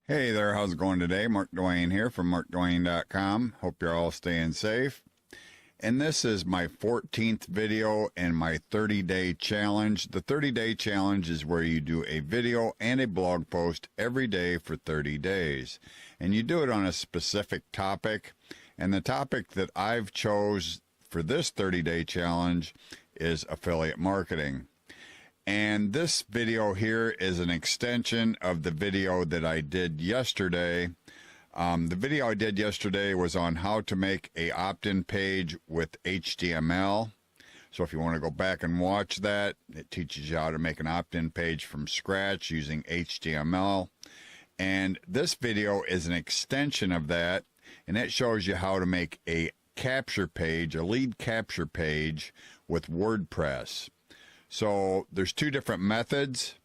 Hey there, how's it going today? Mark Dwayne here from markdwayne.com. Hope you're all staying safe. And this is my 14th video in my 30-day challenge. The 30-day challenge is where you do a video and a blog post every day for 30 days. And you do it on a specific topic. And the topic that I've chose for this 30-day challenge is affiliate marketing. And this video here is an extension of the video that I did yesterday. The video I did yesterday was on how to make a opt-in page with HTML. So if you want to go back and watch that, it teaches you how to make an opt-in page from scratch using HTML. And this video is an extension of that, and it shows you how to make a capture page, a lead capture page with WordPress. So there's two different methods,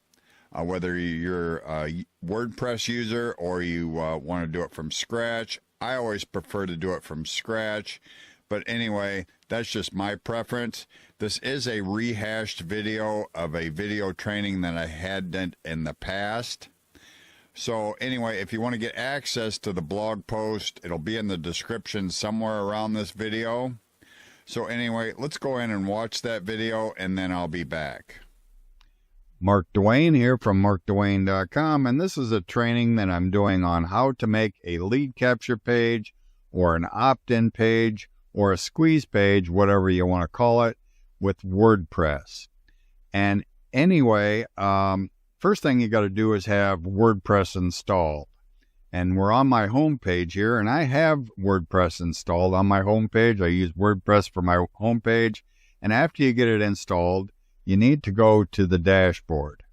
whether you're a WordPress user or you want to do it from scratch. I always prefer to do it from scratch, but anyway, that's just my preference. This is a rehashed video of a video training that I had done in the past. So anyway, if you want to get access to the blog post, it'll be in the description somewhere around this video. So anyway, let's go in and watch that video, and then I'll be back. Mark Dwayne here from markdwayne.com, and this is a training that I'm doing on how to make a lead capture page or an opt-in page or a squeeze page, whatever you want to call it, with WordPress. And anyway, first thing you got to do is have WordPress installed. And we're on my home page here, and I have WordPress installed on my home page. I use WordPress for my home page. And after you get it installed, you need to go to the dashboard.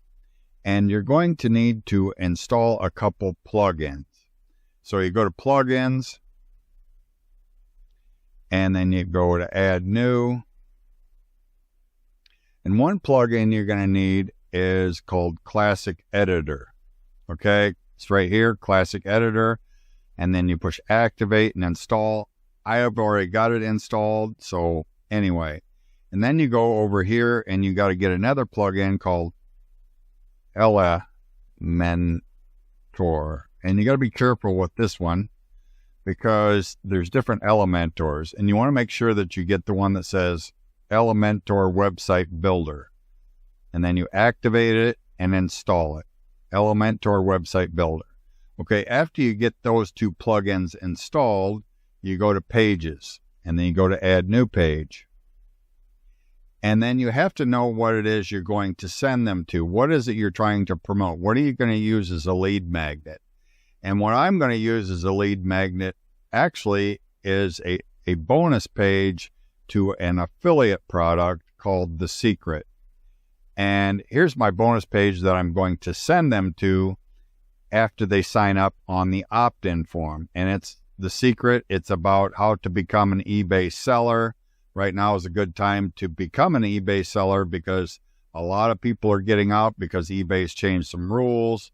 And you're going to need to install a couple plugins. So you go to plugins, and then you go to add new. And one plugin you're going to need is called Classic Editor. Okay? It's right here, Classic Editor, and then you push activate and install. I have already got it installed, so anyway. And then you go over here and you got to get another plugin called Elementor. And you got to be careful with this one because there's different Elementors, and you want to make sure that you get the one that says Elementor Website Builder. And then you activate it and install it. Elementor Website Builder. Okay, after you get those two plugins installed, you go to Pages, and then you go to Add New Page. And then you have to know what it is you're going to send them to. What is it you're trying to promote? What are you going to use as a lead magnet? And what I'm going to use as a lead magnet actually is a bonus page to an affiliate product called The Secret. And here's my bonus page that I'm going to send them to after they sign up on the opt-in form. And it's The Secret. It's about how to become an eBay seller. Right now is a good time to become an eBay seller because a lot of people are getting out because eBay's changed some rules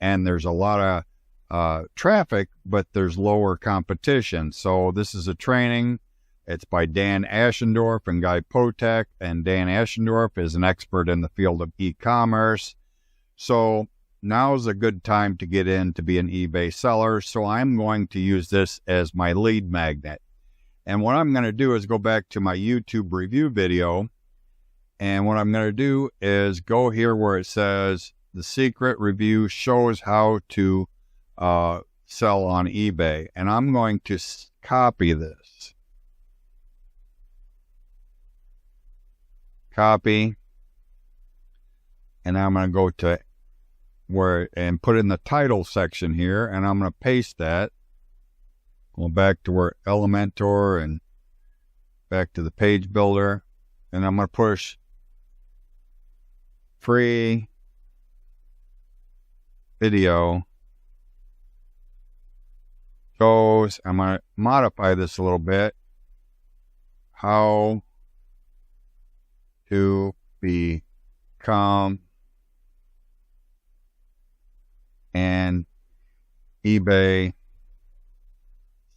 and there's a lot of traffic, but there's lower competition. So this is a training. It's by Dan Ashendorf and Guy Potek, and Dan Ashendorf is an expert in the field of e-commerce. So now is a good time to get in to be an eBay seller. So I'm going to use this as my lead magnet. And what I'm going to do is go back to my YouTube review video. And what I'm going to do is go here where it says The Secret Review shows how to sell on eBay. And I'm going to copy this. Copy, and I'm going to go to where and put in the title section here, and I'm going to paste that. Go back to where Elementor and back to the page builder, and I'm going to push free video shows. I'm going to modify this a little bit. How to become an eBay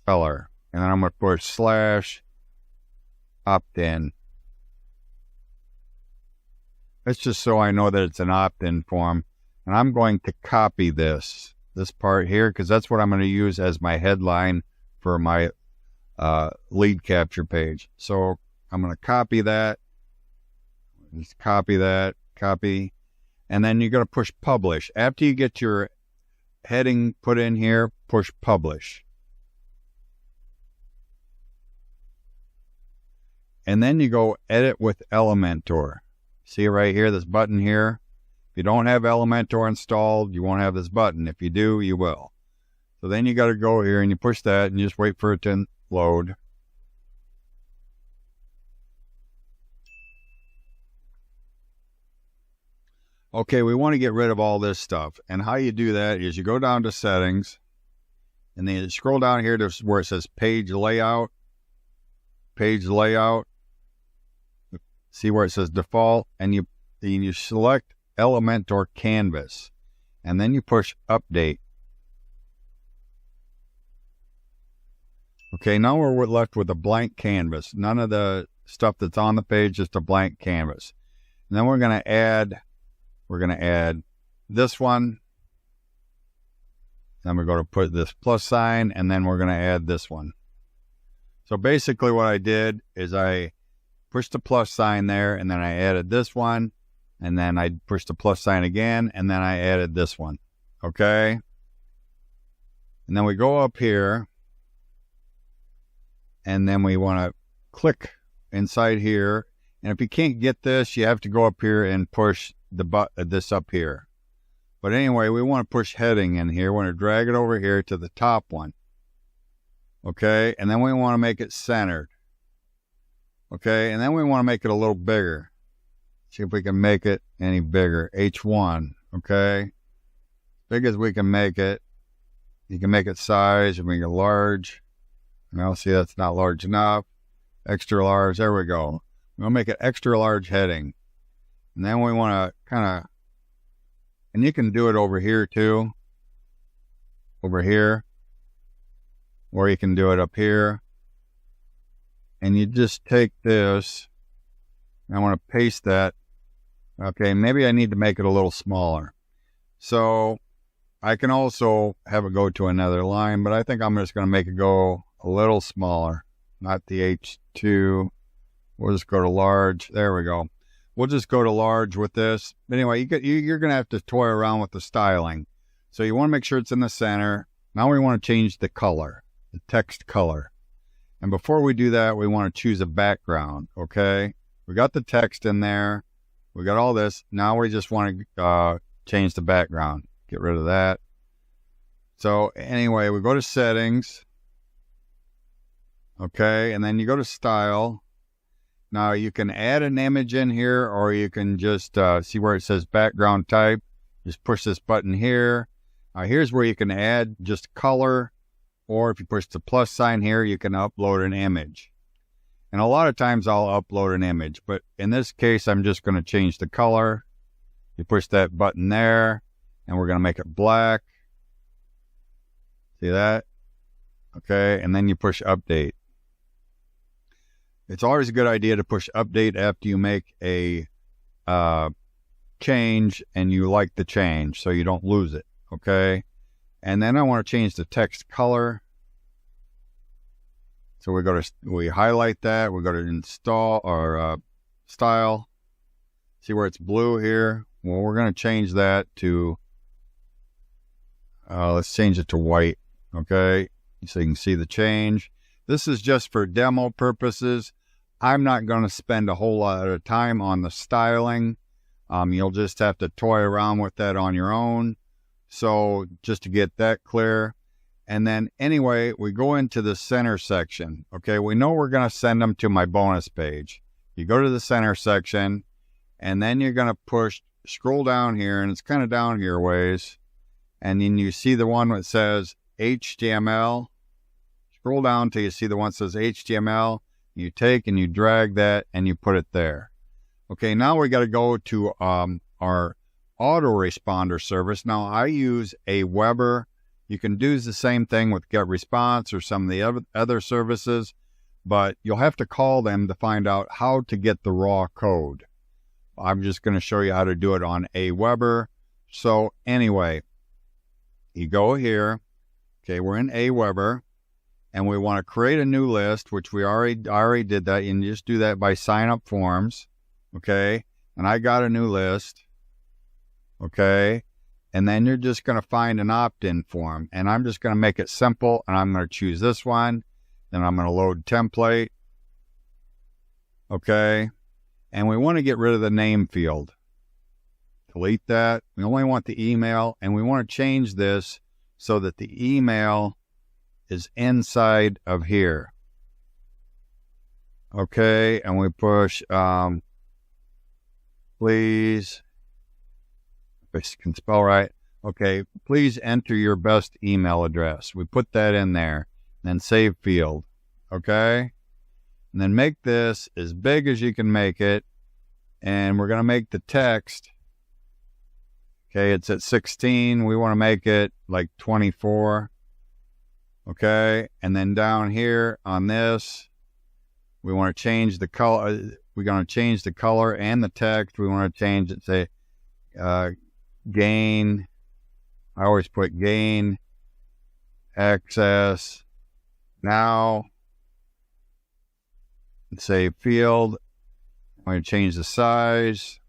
seller. And then I'm going to push / opt-in. That's just so I know that it's an opt-in form. And I'm going to copy this. this part here, because that's what I'm going to use as my headline for my lead capture page. So I'm going to copy that, just copy that, copy, and then you're going to push publish. After you get your heading put in here, push publish. And then you go edit with Elementor. See right here, this button here? If you don't have Elementor installed, you won't have this button. If you do, you will. So then you got to go here and you push that and you just wait for it to load. Okay, we want to get rid of all this stuff. And how you do that is you go down to settings and then you scroll down here to where it says page layout. Page layout. See where it says default, and you select Elementor Canvas, and then you push update. Okay, now we're left with a blank canvas. None of the stuff that's on the page, just a blank canvas. And then we're going to add this one. Then we're going to put this plus sign, and then we're going to add this one. So basically what I did is I pushed the plus sign there, and then I added this one, and then I pushed the plus sign again, and then I added this one. Okay? And then we go up here, and then we want to click inside here. And if you can't get this, you have to go up here and push this up here. But anyway, we want to push heading in here. We want to drag it over here to the top one. Okay, and then we want to make it centered. Okay, and then we want to make it a little bigger. See if we can make it any bigger. H1, okay? Big as we can make it. You can make it size, and make it large. Now, see, that's not large enough. Extra large, there we go. We'll make it extra large heading. And then we want to kind of, and you can do it over here too. Over here. Or you can do it up here. And you just take this, and I want to paste that. Okay, maybe I need to make it a little smaller. So I can also have it go to another line, but I think I'm just going to make it go a little smaller, not the H2. We'll just go to large. There we go. We'll just go to large with this. But anyway, you're going to have to toy around with the styling. So you want to make sure it's in the center. Now we want to change the color, the text color. And before we do that, we want to choose a background, okay? We got the text in there. We got all this. Now we just want to change the background. Get rid of that. So anyway, we go to settings. Okay, and then you go to style. Now you can add an image in here, or you can just see where it says background type. Just push this button here. Here's where you can add just color. Or if you push the plus sign here, you can upload an image. And a lot of times I'll upload an image, but in this case, I'm just going to change the color. You push that button there, and we're going to make it black. See that? Okay, and then you push update. It's always a good idea to push update after you make a change and you like the change so you don't lose it, okay? And then I want to change the text color. So we highlight that. We go to install or style. See where it's blue here? Well, we're going to change that to, let's change it to white. Okay. So you can see the change. This is just for demo purposes. I'm not going to spend a whole lot of time on the styling. You'll just have to toy around with that on your own. So just to get that clear. And then anyway, we go into the center section. Okay, we know we're going to send them to my bonus page. You go to the center section, and then you're going to scroll down here, and it's kind of down here ways. And then you see the one that says HTML. Scroll down till you see the one that says HTML. You take and you drag that, and you put it there. Okay, now we got to go to our autoresponder service. Now I use a Weber. You can do the same thing with GetResponse or some of the other services, but you'll have to call them to find out how to get the raw code. I'm just going to show you how to do it on a Weber. So anyway, you go here. Okay, we're in Aweber, and we want to create a new list, which I already did that. You just do that by sign up forms. Okay, and I got a new list. Okay, and then you're just going to find an opt-in form, and I'm just going to make it simple, and I'm going to choose this one. Then I'm going to load template. Okay, and we want to get rid of the name field. Delete that. We only want the email, and we want to change this so that the email is inside of here. Okay, and we push, please, if I can spell right, okay, please enter your best email address. We put that in there, then save field, okay? And then make this as big as you can make it, and we're going to make the text, okay, it's at 16. We want to make it like 24, okay? And then down here on this, we want to change the color. We're going to change the color and the text. We want to change it, say, gain. I always put gain, access, now, and save field. I'm going to change the size.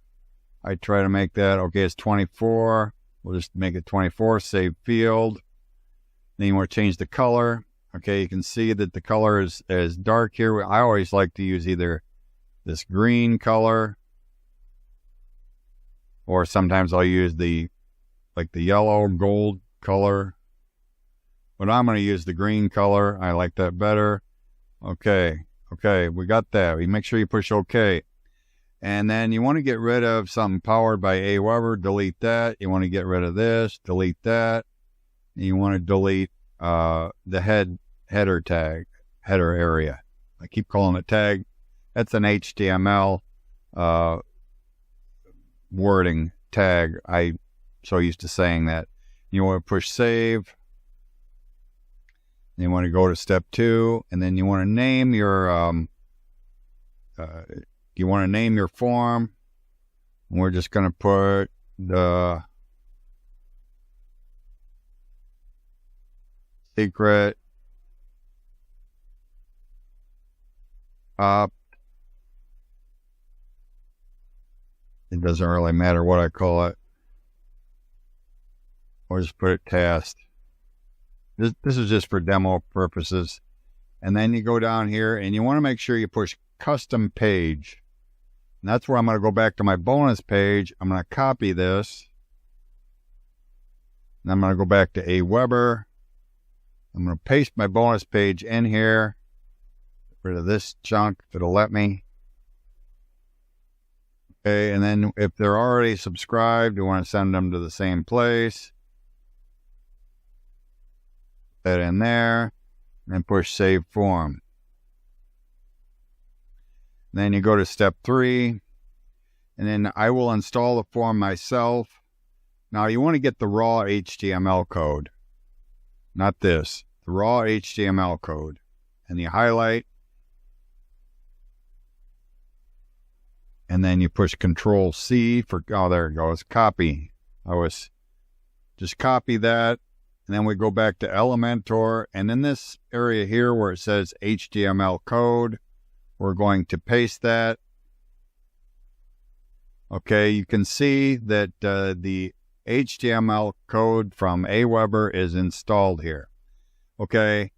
I try to make that, okay, it's 24. We'll just make it 24, save field. Then you want to change the color. Okay, you can see that the color is dark here. I always like to use either this green color, or sometimes I'll use the yellow gold color. But I'm going to use the green color. I like that better. Okay, we got that. You make sure you push OK. And then you want to get rid of something powered by Aweber, delete that. You want to get rid of this, delete that. And you want to delete the header tag, header area. I keep calling it tag. That's an HTML wording tag. I'm so used to saying that. You want to push save. You want to go to step 2, and then you want to name your form. And we're just going to put the secret up. It doesn't really matter what I call it. Or just put it task. This is just for demo purposes. And then you go down here and you want to make sure you push custom page. And that's where I'm going to go back to my bonus page. I'm going to copy this. And I'm going to go back to Aweber. I'm going to paste my bonus page in here. Get rid of this chunk if it'll let me. Okay, and then if they're already subscribed, you want to send them to the same place. That in there, and push save form. Then you go to step 3, and then I will install the form myself. Now you want to get the raw HTML code, not this, the raw HTML code. And you highlight, and then you push Control C for, oh, there it goes, copy. I was just copy that. And then we go back to Elementor, and in this area here where it says HTML code, we're going to paste that. Okay, you can see that the HTML code from Aweber is installed here. Okay,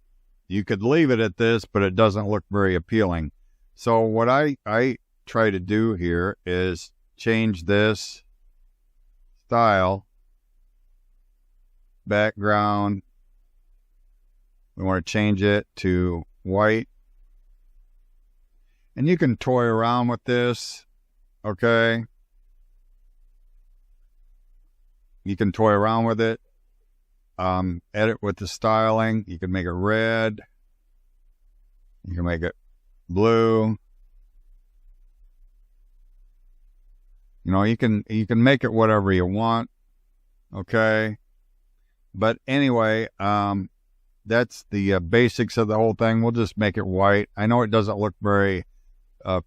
you could leave it at this, but it doesn't look very appealing. So what I try to do here is change this style. Background, we want to change it to white, and you can toy around with this. Okay, you can toy around with it, edit with the styling. You can make it red, you can make it blue, you know, you can make it whatever you want. Okay, but anyway, that's the basics of the whole thing. We'll just make it white. I know it doesn't look very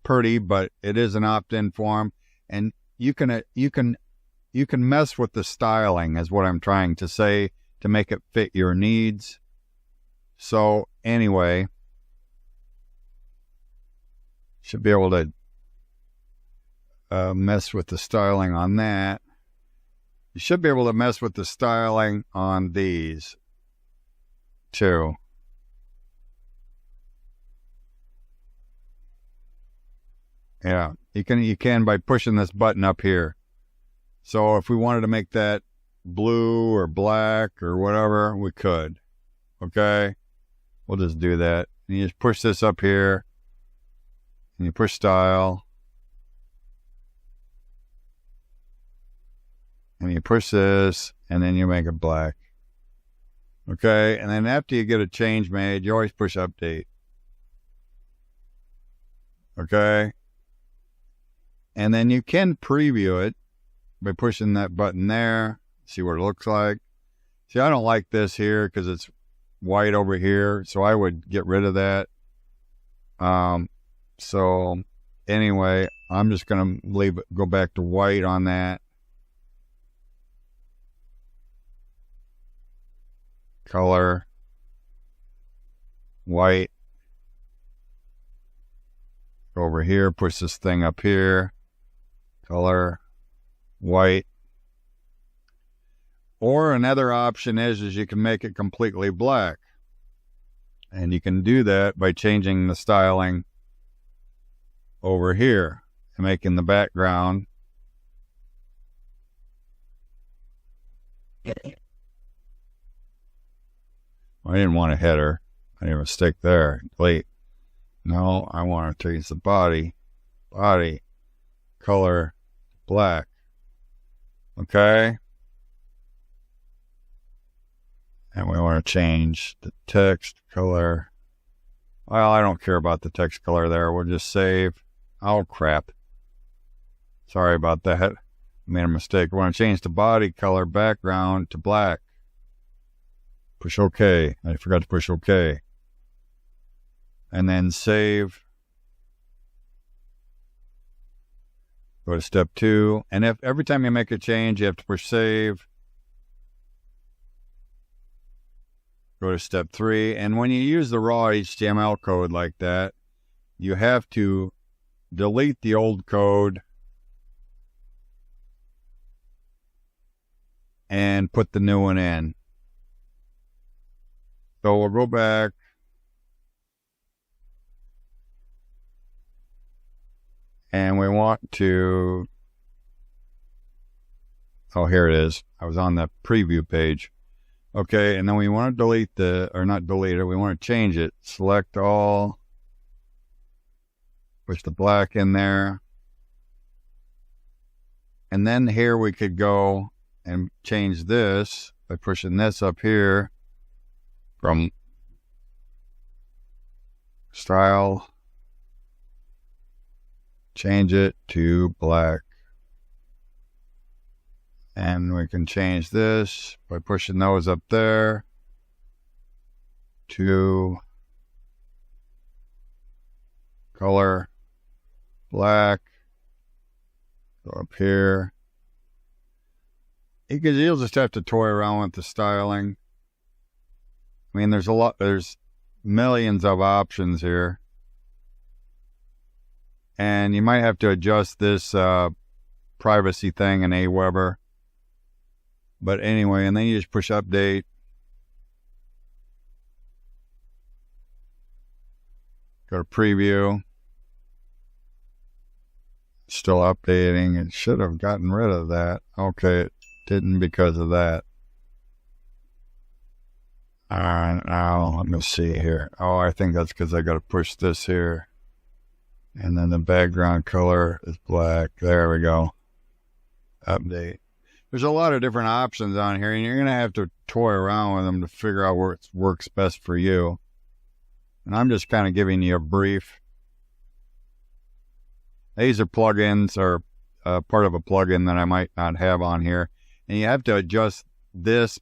pretty, but it is an opt-in form, and you can mess with the styling, is what I'm trying to say, to make it fit your needs. So anyway, should be able to mess with the styling on that. You should be able to mess with the styling on these too. Yeah, you can by pushing this button up here. So if we wanted to make that blue or black or whatever, we could. Okay? We'll just do that. And you just push this up here. And you push style. And you push this, and then you make it black. Okay? And then after you get a change made, you always push update. Okay? And then you can preview it by pushing that button there. See what it looks like. See, I don't like this here because it's white over here, so I would get rid of that. So anyway, I'm just going to leave it, go back to white on that. Color, white. Go over here, push this thing up here. Color, white. Or another option is you can make it completely black. And you can do that by changing the styling over here and making the background I didn't want a header. I made a mistake there. Delete. No, I want to change the body. Body. Color. Black. Okay. And we want to change the text color. Well, I don't care about the text color there. We'll just save. Oh, crap. Sorry about that. I made a mistake. We want to change the body color background to black. Push OK. I forgot to push OK. And then save. Go to step 2. And if every time you make a change, you have to push save. Go to step 3. And when you use the raw HTML code like that, you have to delete the old code and put the new one in. So we'll go back. And we want to, oh, here it is. I was on the preview page. Okay, and then we want to delete or not delete it, we want to change it. Select all, push the black in there. And then here we could go and change this by pushing this up here from style. Change it to black. And we can change this by pushing those up there to color black. Go up here. You'll just have to toy around with the styling. I mean, there's millions of options here. And you might have to adjust this privacy thing in Aweber. But anyway, and then you just push update. Go to preview. Still updating. It should have gotten rid of that. Okay, it didn't because of that. Alright, now let me see here. Oh, I think that's because I got to push this here. And then the background color is black. There we go. Update. There's a lot of different options on here, and you're going to have to toy around with them to figure out what works best for you. And I'm just kind of giving you a brief. These are plugins, or part of a plugin that I might not have on here. And you have to adjust this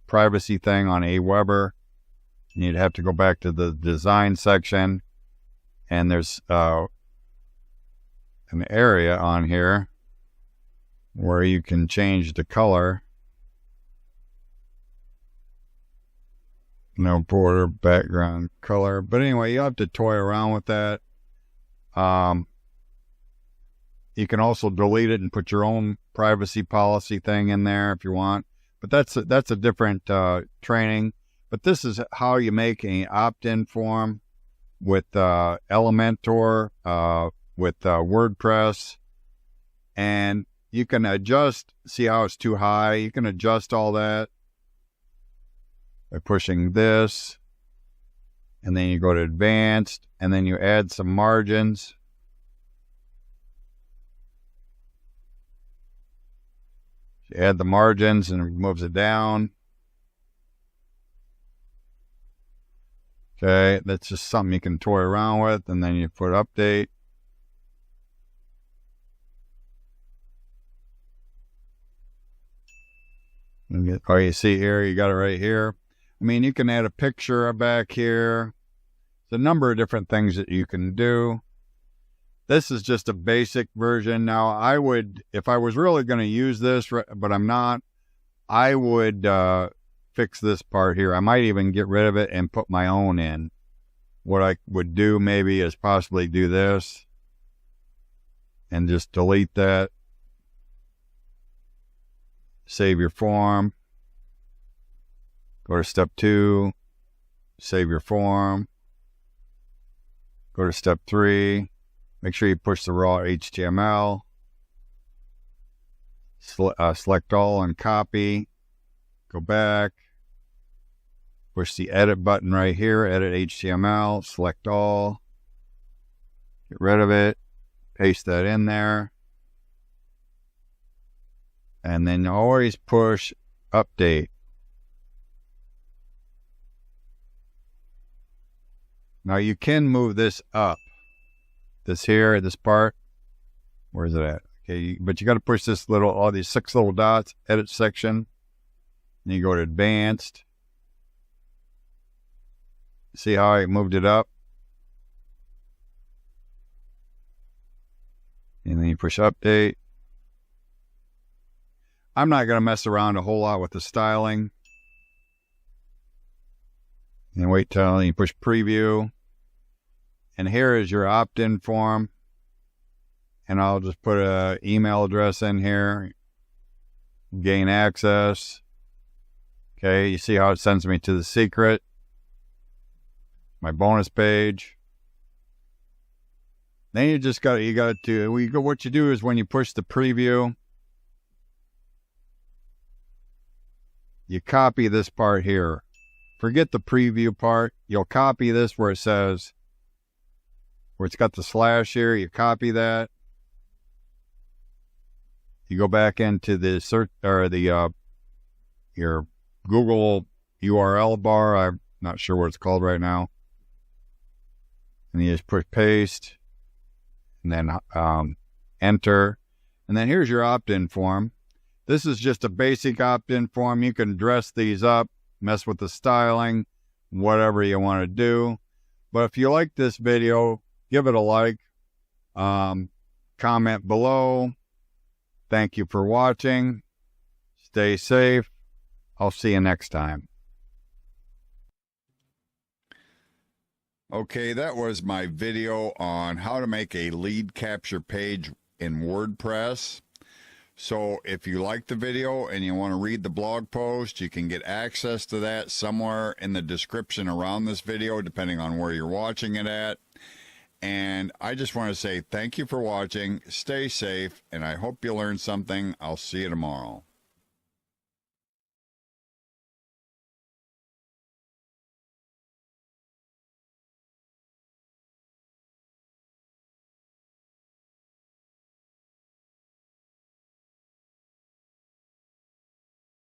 privacy thing on Aweber. And you'd have to go back to the design section. And there's an area on here where you can change the color No border, background color. But anyway, you have to toy around with that. You can also delete it and put your own privacy policy thing in there if you want. But that's a different training. But this is how you make an opt-in form with Elementor, with WordPress. And you can adjust, see how it's too high. You can adjust all that by pushing this. And then you go to advanced, and then you add some margins. You add the margins and it moves it down. Okay, that's just something you can toy around with, and then you put update. Oh, you see here, you got it right here. I mean, you can add a picture back here. There's a number of different things that you can do. This is just a basic version. Now, I would, if I was really going to use this, but I'm not, I would fix this part here. I might even get rid of it and put my own in. What I would do maybe is possibly do this and just delete that. Save your form. Go to step 2. Save your form. Go to step 3. Make sure you push the raw HTML. Select all and copy. Go back. Push the edit button right here. Edit HTML. Select all. Get rid of it. Paste that in there. And then always push update. Now you can move this up. This here, this part. Where is it at? Okay, but you got to push this little, all these 6 little dots, edit section. And you go to advanced. See how I moved it up? And then you push update. I'm not going to mess around a whole lot with the styling. And wait till you push preview. And here is your opt-in form. And I'll just put an email address in here. Gain access. Okay, you see how it sends me to the secret. My bonus page. Then you just got to, what you do is when you push the preview, you copy this part here. Forget the preview part. You'll copy this where it says, where it's got the slash here. You copy that. You go back into the search or the your Google URL bar. I'm not sure what it's called right now. And you just push paste, and then enter. And then here's your opt-in form. This is just a basic opt-in form. You can dress these up, mess with the styling, whatever you want to do. But if you like this video, give it a like, comment below. Thank you for watching. Stay safe. I'll see you next time. Okay, that was my video on how to make a lead capture page in WordPress. So if you like the video and you want to read the blog post, you can get access to that somewhere in the description around this video, depending on where you're watching it at. And I just want to say thank you for watching. Stay safe, and I hope you learned something. I'll see you tomorrow.